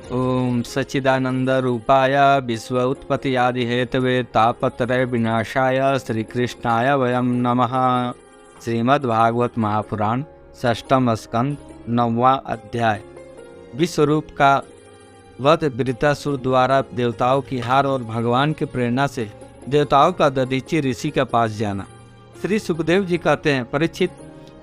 ओम सच्चिदानंद रूपाय विश्व उत्पत्ति आदि हेतवे तापत्रय विनाशाय श्री कृष्णाय वयम नमः। श्रीमद्भागवत महापुराण षष्ठम स्कंद 9वां अध्याय। विश्वरूप का वध वृत्रासुर द्वारा देवताओं की हार और भगवान की प्रेरणा से देवताओं का दधीची ऋषि के पास जाना। श्री सुखदेव जी कहते हैं, परीक्षित,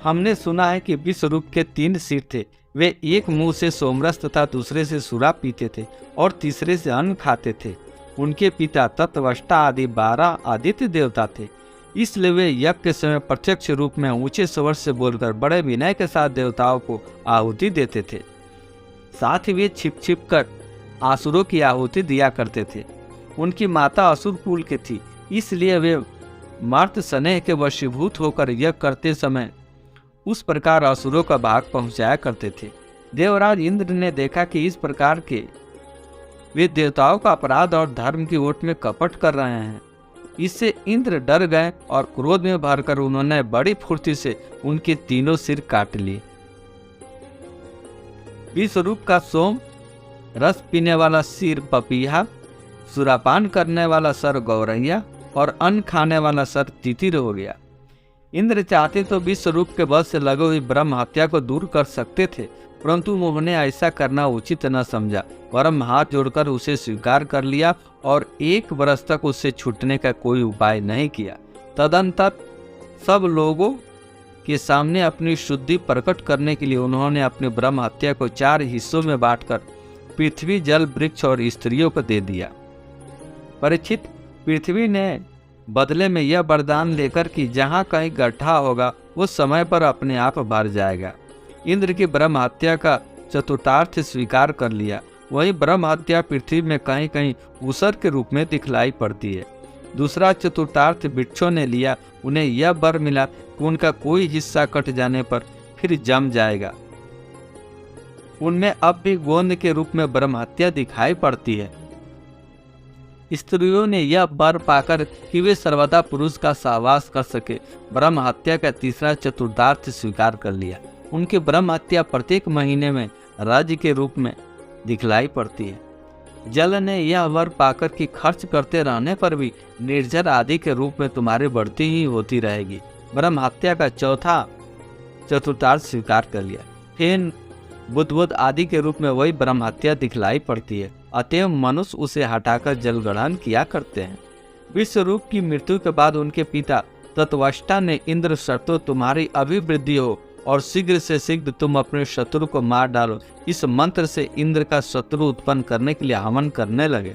हमने सुना है कि विश्वरूप के 3 सिर थे। वे एक मुंह से सोमरस तथा दूसरे से शराब पीते थे और तीसरे से अन्न खाते थे। उनके पिता तत्वष्टा आदि 12 आदित्य देवता थे। इसलिए वे यज्ञ के समय प्रत्यक्ष रूप में ऊंचे स्वर से बोलकर बड़े विनय के साथ देवताओं को आहुति देते थे। साथ ही वे छिप छिप कर आसुरों की आहुति दिया करते थे। उनकी माता असुर कुल की थी, इसलिए वे मर्त स्नेह के वशीभूत होकर यज्ञ करते समय उस प्रकार असुरों का भाग पहुंचाया करते थे। देवराज इंद्र ने देखा कि इस प्रकार के वे देवताओं का अपराध और धर्म की ओट में कपट कर रहे हैं। इससे इंद्र डर गए और क्रोध में भरकर उन्होंने बड़ी फुर्ती से उनके 3 सिर काट लिए। विश्वरूप का सोम रस पीने वाला सिर पपीहा, सुरापान करने वाला सर गौरैया और अन्न खाने वाला सर तितिर हो गया। इंद्र चाहते तो विश्वरूप के वध से लगे हुई ब्रह्म हत्या को दूर कर सकते थे, परंतु उन्होंने ऐसा करना उचित न समझा। वरम हाथ जोड़कर उसे स्वीकार कर लिया और 1 वर्ष तक उससे छूटने का कोई उपाय नहीं किया। तदंतर सब लोगों के सामने अपनी शुद्धि प्रकट करने के लिए उन्होंने अपनी ब्रह्म हत्या को 4 हिस्सों में बांटकर पृथ्वी, जल, वृक्ष और स्त्रियों को दे दिया। परीक्षित, पृथ्वी ने बदले में यह वरदान लेकर कि जहाँ कहीं गड्ढा होगा वो समय पर अपने आप भर जाएगा। इंद्र की ब्रह्म हत्या का चतुर्थार्थ स्वीकार कर लिया। वही ब्रह्म हत्या पृथ्वी में कहीं कहीं ऊसर के रूप में दिखलाई पड़ती है। दूसरा चतुर्थार्थ वृक्षों ने लिया। उन्हें यह वर मिला कि उनका कोई हिस्सा कट जाने पर फिर जम जाएगा। उनमें अब भी गोंद के रूप में ब्रह्म हत्या दिखाई पड़ती है। स्त्रियों ने यह वर पाकर कि वे सर्वदा पुरुष का सहवास कर सके, ब्रह्म हत्या का तीसरा चतुर्थार्थ स्वीकार कर लिया। उनकी ब्रह्म हत्या प्रत्येक महीने में राज्य के रूप में दिखलाई पड़ती है। जल ने यह वर पाकर कि खर्च करते रहने पर भी निर्जर आदि के रूप में तुम्हारी बढ़ती ही होती रहेगी, ब्रह्म हत्या का चौथा चतुर्थार्थ स्वीकार कर लिया। फिर बुद्ध आदि के रूप में वही ब्रह्म हत्या दिखलाई पड़ती है। अतएव मनुष्य उसे हटाकर जल ग्रहण किया करते हैं। विश्वरूप की मृत्यु के बाद उनके पिता तत्वष्टा ने इंद्र शर्तो तुम्हारी अभिवृद्धि हो और शीघ्र से शीघ्र तुम अपने शत्रु को मार डालो, इस मंत्र से इंद्र का शत्रु उत्पन्न करने के लिए हवन करने लगे।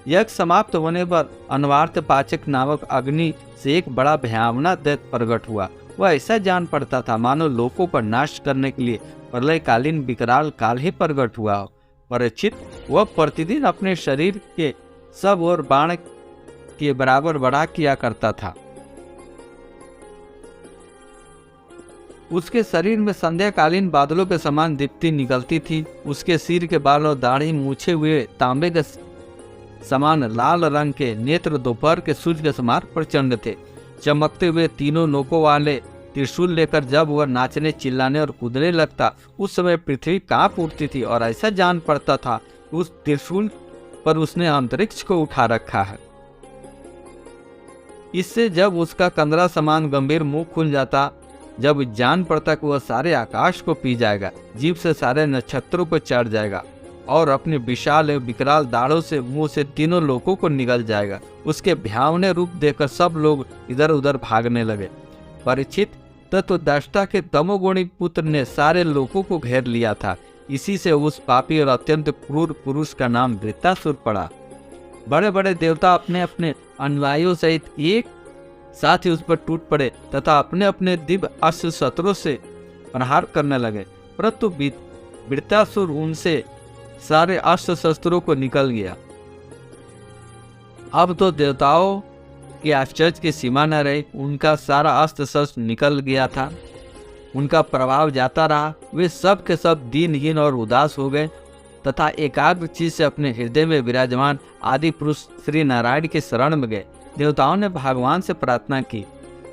यज्ञ समाप्त होने पर अन्वार्थ पाचक नामक अग्नि से एक बड़ा भयावना दैत्य प्रकट हुआ। वह ऐसा जान पड़ता था मानो लोगों पर नाश करने के लिए प्रलयकालीन विकराल काल ही प्रकट हुआ हो। परीक्षित, वह प्रतिदिन अपने शरीर के सब ओर बाण के बराबर बढ़ा किया करता था। उसके शरीर में संध्याकालीन बादलों के समान दीप्ति निकलती थी। उसके सिर के बाल और दाढ़ी मूछे हुए तांबे के समान लाल रंग के नेत्र दोपहर के सूर्य के समान प्रचंड थे। चमकते हुए 3 नोकों वाले त्रिशूल लेकर जब वह नाचने, चिल्लाने और कूदने लगता, उस समय पृथ्वी कांप उठती थी और ऐसा जान पड़ता था कि उस त्रिशूल पर उसने अंतरिक्ष को उठा रखा है। इससे जब उसका कंदरा समान गंभीर मुंह खुल जाता, जब जान पड़ता कि वह सारे आकाश को पी जाएगा, जीभ से सारे नक्षत्रों को चढ़ जाएगा और अपने विशाल एवं विकराल दाढ़ों से मुंह से 3 लोगों को निगल जाएगा। उसके भयावने रूप देखकर सब लोग इधर उधर भागने लगे। परीक्षित, तत्वदृष्टा के तमोगुणी पुत्र ने सारे लोगों को घेर लिया था। इसी से उस पापी और अत्यंत क्रूर पुरुष का नाम वृत्रासुर पड़ा। बड़े बड़े देवता अपने अपने अनुयायियों सहित एक साथ ही उस पर टूट पड़े तथा अपने अपने दिव्य अस्त्र शस्त्रों से प्रहार करने लगे, परंतु वृत्रासुर उनसे सारे अस्त्र शस्त्रों को निकल गया। अब तो देवताओं के आश्चर्य की सीमा न रही। उनका सारा अस्त्र शस्त्र निकल गया था। उनका प्रभाव जाता रहा। वे सब के सब दीनहीन और उदास हो गए तथा एकाग्र चित्त से अपने हृदय में विराजमान आदि पुरुष श्री नारायण के शरण में गए। देवताओं ने भगवान से प्रार्थना की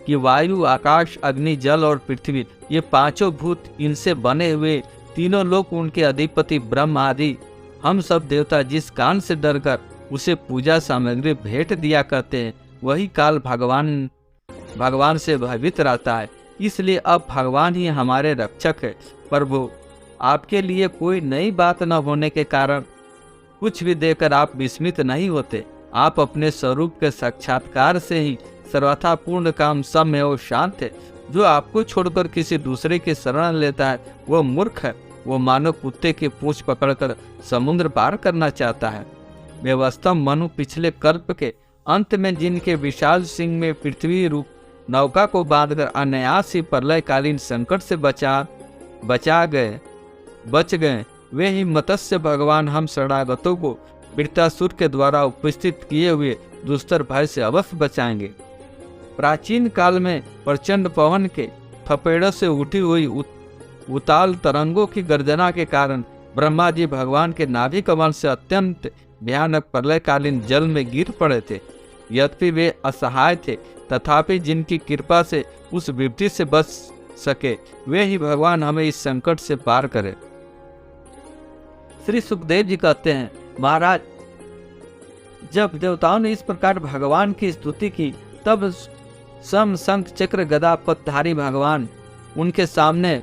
कि वायु, आकाश, अग्नि, जल और पृथ्वी, ये 5 भूत, इनसे बने हुए 3 लोक, उनके अधिपति ब्रह्म आदि हम सब देवता जिस काल से डरकर उसे पूजा सामग्री भेंट दिया करते हैं, वही काल भगवान से भयभीत रहता है। इसलिए अब भगवान ही हमारे रक्षक है। प्रभु, आपके लिए कोई नई बात न होने के कारण कुछ भी देकर आप विस्मित नहीं होते। आप अपने स्वरूप के साक्षात्कार से ही सर्वथा पूर्ण काम सौम्य और शांत है। जो आपको छोड़कर किसी दूसरे की शरण लेता है वो मूर्ख है। वो मानो कुत्ते की पूंछ पकड़कर समुद्र पार करना चाहता है। व्यवस्था मनु पिछले कल्प के अंत में जिनके विशाल सिंह में पृथ्वी रूप नौका को बांधकर अनायास ही प्रलयकालीन संकट से बच गए, वे ही मत्स्य भगवान हम शरणागतों को वृत्तासुर के द्वारा उपस्थित किए हुए दुस्तर भय से अवश्य बचाएंगे। प्राचीन काल में प्रचंड पवन के थपेड़ों से उठी हुई उताल तरंगों की गर्जना के कारण ब्रह्मा जी भगवान के नाभि कमल से अत्यंत भयानक प्रलयकालीन जल में गिर पड़े थे। यद्यपि वे असहाय थे, तथापि जिनकी कृपा से उस विपत्ति से बच सके, वे ही भगवान हमें इस संकट से पार करे। श्री सुखदेव जी कहते हैं, महाराज, जब देवताओं ने इस प्रकार भगवान की स्तुति की, तब सम शंख चक्र गदा पद्मधारी भगवान उनके सामने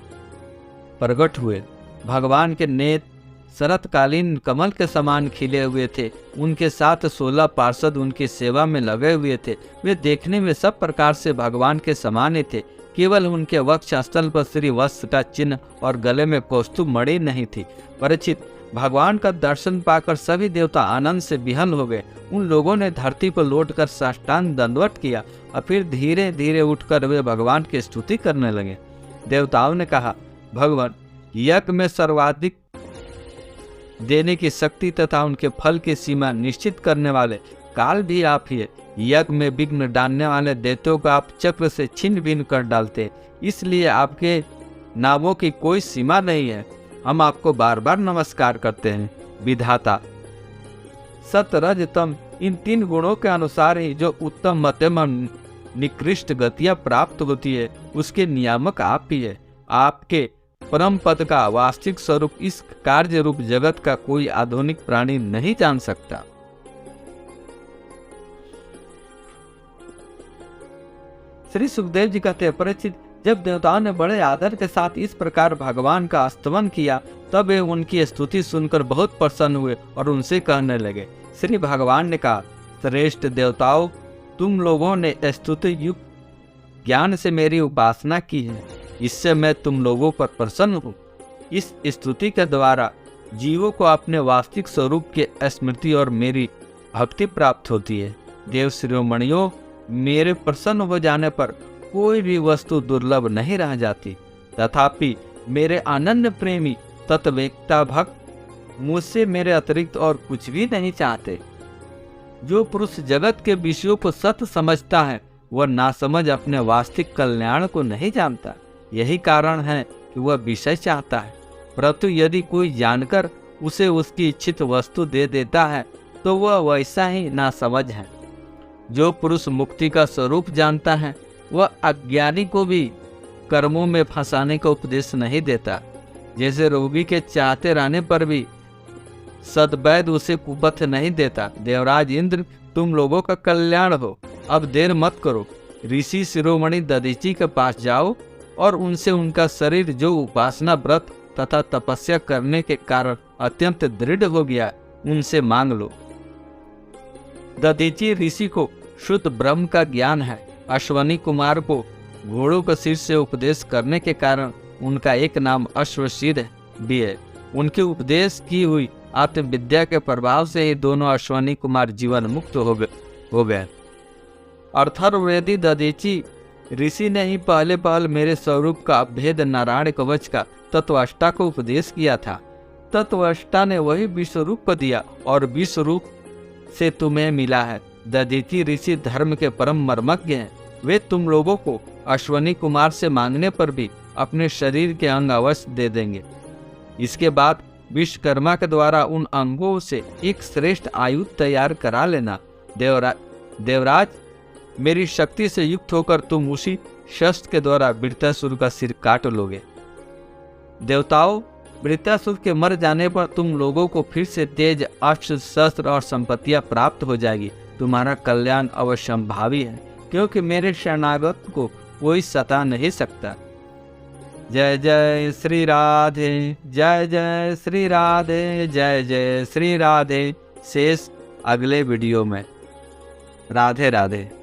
प्रकट हुए। भगवान के नेत्र शरतकालीन कमल के समान खिले हुए थे। उनके साथ 16 पार्षद उनकी सेवा में लगे हुए थे। वे देखने में सब प्रकार से भगवान के समान ही थे। केवल उनके वक्षस्थल पर श्री वस्त्र का चिन्ह और गले में कौस्तुभ मणि नहीं थी। परीक्षित, भगवान का दर्शन पाकर सभी देवता आनंद से विहल हो गए। उन लोगों ने धरती पर लौटकर साष्टांग दंडवत किया और फिर धीरे धीरे उठकर वे भगवान की स्तुति करने लगे। देवताओं ने कहा, भगवान, यज्ञ में सर्वाधिक देने की शक्ति तथा उनके फल की सीमा निश्चित करने वाले काल भी आप ही है। यज्ञ में विघ्न डालने वाले दैत्यों को आप चक्र से छिन्न भिन्न कर डालते, इसलिए आपके नामों की कोई सीमा नहीं है। हम आपको बार बार नमस्कार करते हैं। विधाता, सत रज तम, इन 3 गुणों के अनुसार ही जो उत्तम मध्यम निकृष्ट गतियां प्राप्त होती है, उसके नियामक आप ही है। आपके परम पद का वास्तविक स्वरूप इस कार्य रूप जगत का कोई आधुनिक प्राणी नहीं जान सकता। श्री सुखदेव जी कहते हैं, परीक्षित, जब देवताओं ने बड़े आदर के साथ इस प्रकार भगवान का स्तवन किया, तब वे उनकी स्तुति सुनकर बहुत प्रसन्न हुए और उनसे कहने लगे। श्री भगवान ने कहा, श्रेष्ठ देवताओं, तुम लोगों ने स्तुति युक्त ज्ञान से मेरी उपासना की है, इससे मैं तुम लोगों पर प्रसन्न हूँ। इस स्तुति के द्वारा जीवों को अपने वास्तविक स्वरूप की स्मृति और मेरी भक्ति प्राप्त होती है। देव शिरोमणियों, मेरे प्रसन्न हो जाने पर कोई भी वस्तु दुर्लभ नहीं रह जाती। तथापि मेरे आनंद प्रेमी तत्ववेत्ता भक्त मुझसे मेरे अतिरिक्त और कुछ भी नहीं चाहते। जो पुरुष जगत के विषयों को सत्य समझता है, वह नासमझ अपने वास्तविक कल्याण को नहीं जानता। यही कारण है कि वह विषय चाहता है, परंतु यदि कोई जानकर उसे उसकी इच्छित वस्तु दे देता है, तो वह वैसा ही नासमझ है। जो पुरुष मुक्ति का स्वरूप जानता है, वह अज्ञानी को भी कर्मों में फंसाने का उपदेश नहीं देता। जैसे रोगी के चाहते रहने पर भी सद्वैद्य उसे कुपथ नहीं देता। देवराज इंद्र, तुम लोगों का कल्याण हो, अब देर मत करो। ऋषि शिरोमणि दधीचि के पास जाओ और उनसे उनका शरीर जो उपासना व्रत तथा तपस्या करने के कारण अत्यंत दृढ़ हो गया, उनसे मांग लो। दधीचि ऋषि को शुद्ध ब्रह्म का ज्ञान है। अश्वनी कुमार को घोड़ों के सिर से उपदेश करने के कारण उनका एक नाम अश्वशिर भी है। उनके उपदेश की हुई आत्मविद्या के प्रभाव से ही दोनों अश्वनी कुमार जीवन मुक्त हो गए। अर्थर्ववेदी दधीचि ऋषि ने ही पहले मेरे स्वरूप का अभेद नारायण कवच का तत्वष्टा को उपदेश किया था। तत्वष्टा ने वही विश्वरूप दिया और विश्वरूप से तुम्हें मिला है। दधीचि ऋषि धर्म के परम मर्मज्ञ हैं। वे तुम लोगों को अश्वनी कुमार से मांगने पर भी अपने शरीर के अंग अवश्य दे देंगे। इसके बाद विश्वकर्मा के द्वारा उन अंगों से एक श्रेष्ठ आयुध तैयार करा लेना। देवराज, मेरी शक्ति से युक्त होकर तुम उसी शस्त्र के द्वारा वृत्तासुर का सिर काट लोगे। देवताओं, वृत्तासुर के मर जाने पर तुम लोगों को फिर से तेज, अस्त्र, शस्त्र और संपत्तियां प्राप्त हो जाएगी। तुम्हारा कल्याण अवश्यंभावी है, क्योंकि मेरे शरणागत को कोई सता नहीं सकता। जय जय श्री राधे, जय जय श्री राधे, जय जय श्री राधे। शेष अगले वीडियो में। राधे राधे।